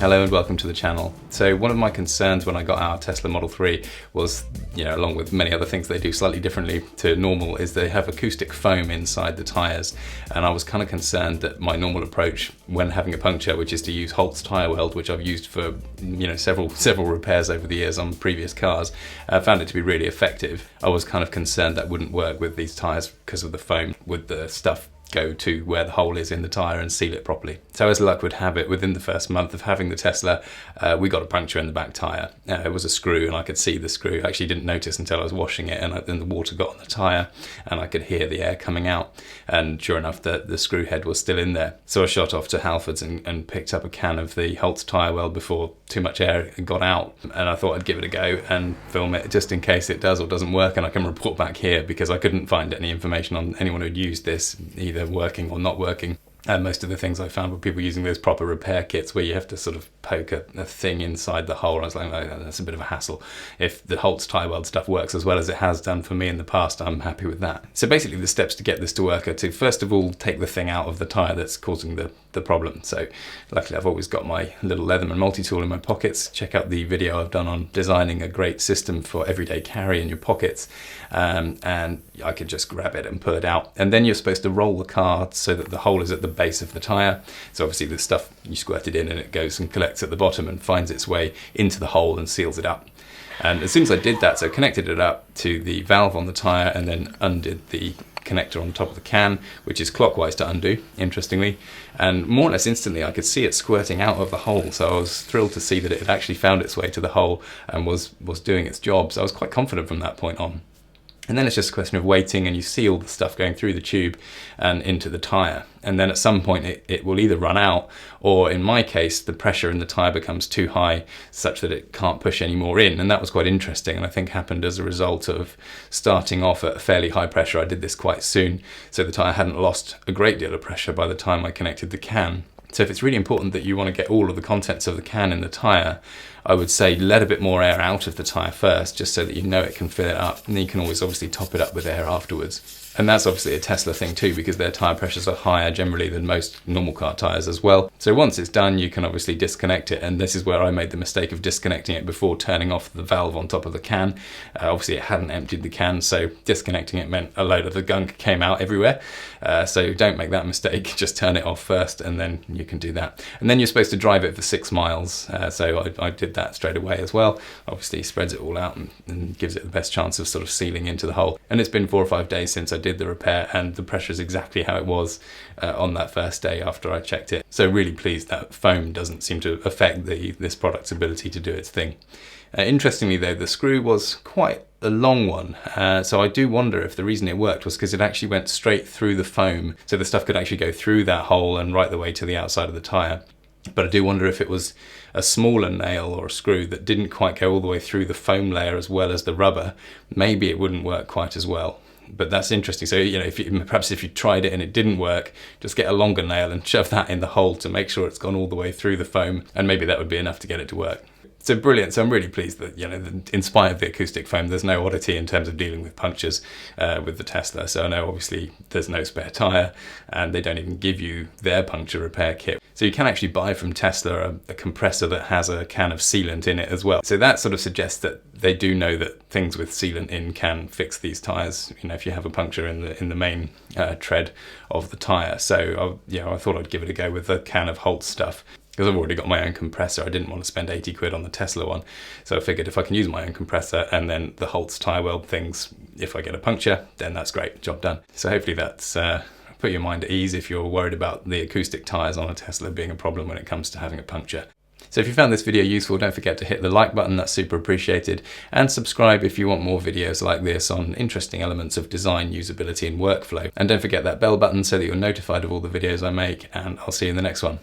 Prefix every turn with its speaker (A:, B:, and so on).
A: Hello and welcome to the channel. So one of my concerns when I got our Tesla Model 3 was, along with many other things they do slightly differently to normal, is they have acoustic foam inside the tyres. And I was kind of concerned that my normal approach when having a puncture, which is to use Holts Tyreweld, which I've used for several repairs over the years on previous cars, I found it to be really effective. I was kind of concerned that wouldn't work with these tyres because of the foam. Would the stuff go to where the hole is in the tyre and seal it properly? So as luck would have it, within the first month of having the Tesla, we got a puncture in the back tyre. It was a screw and I could see the screw. I actually didn't notice until I was washing it, and then the water got on the tyre and I could hear the air coming out, and sure enough the screw head was still in there. So I shot off to Halfords and picked up a can of the Holts Tyreweld before too much air got out, and I thought I'd give it a go and film it just in case it does or doesn't work, and I can report back here because I couldn't find any information on anyone who'd used this, either working or not working. And most of the things I found were people using those proper repair kits where you have to sort of poke a thing inside the hole. I was like, oh, that's a bit of a hassle. If the Holts Tyreweld stuff works as well as it has done for me in the past, I'm happy with that. So basically the steps to get this to work are to first of all take the thing out of the tyre that's causing the problem. So luckily I've always got my little Leatherman multi-tool in my pockets. Check out the video I've done on designing a great system for everyday carry in your pockets, and I could just grab it and pull it out. And then you're supposed to roll the car so that the hole is at the base of the tyre. So obviously the stuff you squirt it in and it goes and collects at the bottom and finds its way into the hole and seals it up. And as soon as I did that, so connected it up to the valve on the tyre and then undid the connector on top of the can, which is clockwise to undo, interestingly, and more or less instantly I could see it squirting out of the hole. So I was thrilled to see that it had actually found its way to the hole and was doing its job. So I was quite confident from that point on. And then it's just a question of waiting, and you see all the stuff going through the tube and into the tyre. And then at some point it will either run out, or in my case, the pressure in the tyre becomes too high such that it can't push any more in. And that was quite interesting, and I think happened as a result of starting off at a fairly high pressure. I did this quite soon, so the tyre hadn't lost a great deal of pressure by the time I connected the can. So if it's really important that you want to get all of the contents of the can in the tyre, I would say let a bit more air out of the tyre first, just so that you know it can fill it up, and then you can always obviously top it up with air afterwards. And that's obviously a Tesla thing too, because their tyre pressures are higher generally than most normal car tyres as well. So once it's done, you can obviously disconnect it, and this is where I made the mistake of disconnecting it before turning off the valve on top of the can. Obviously it hadn't emptied the can, so disconnecting it meant a load of the gunk came out everywhere. So don't make that mistake, just turn it off first and then you can do that. And then you're supposed to drive it for 6 miles, so I did that straight away as well. Obviously spreads it all out and gives it the best chance of sort of sealing into the hole. And it's been 4 or 5 days since I did the repair, and the pressure is exactly how it was on that first day after I checked it. So really pleased that foam doesn't seem to affect this product's ability to do its thing. Interestingly though, the screw was quite a long one, so I do wonder if the reason it worked was because it actually went straight through the foam, so the stuff could actually go through that hole and right the way to the outside of the tyre. But I do wonder if it was a smaller nail or a screw that didn't quite go all the way through the foam layer as well as the rubber, maybe it wouldn't work quite as well. But that's interesting. So, perhaps if you tried it and it didn't work, just get a longer nail and shove that in the hole to make sure it's gone all the way through the foam, and maybe that would be enough to get it to work. So brilliant. So I'm really pleased that, in spite of the acoustic foam, there's no oddity in terms of dealing with punctures with the Tesla. So I know obviously there's no spare tyre, and they don't even give you their puncture repair kit. So you can actually buy from Tesla a compressor that has a can of sealant in it as well. So that sort of suggests that they do know that things with sealant in can fix these tyres, if you have a puncture in the main tread of the tyre. So I thought I'd give it a go with a can of Holts stuff. Because I've already got my own compressor, I didn't want to spend 80 quid on the Tesla one. So I figured if I can use my own compressor and then the Holts Tyreweld things, if I get a puncture, then that's great, job done. So hopefully that's put your mind at ease if you're worried about the acoustic tyres on a Tesla being a problem when it comes to having a puncture. So if you found this video useful, don't forget to hit the like button, that's super appreciated, and subscribe if you want more videos like this on interesting elements of design, usability and workflow. And don't forget that bell button so that you're notified of all the videos I make, and I'll see you in the next one.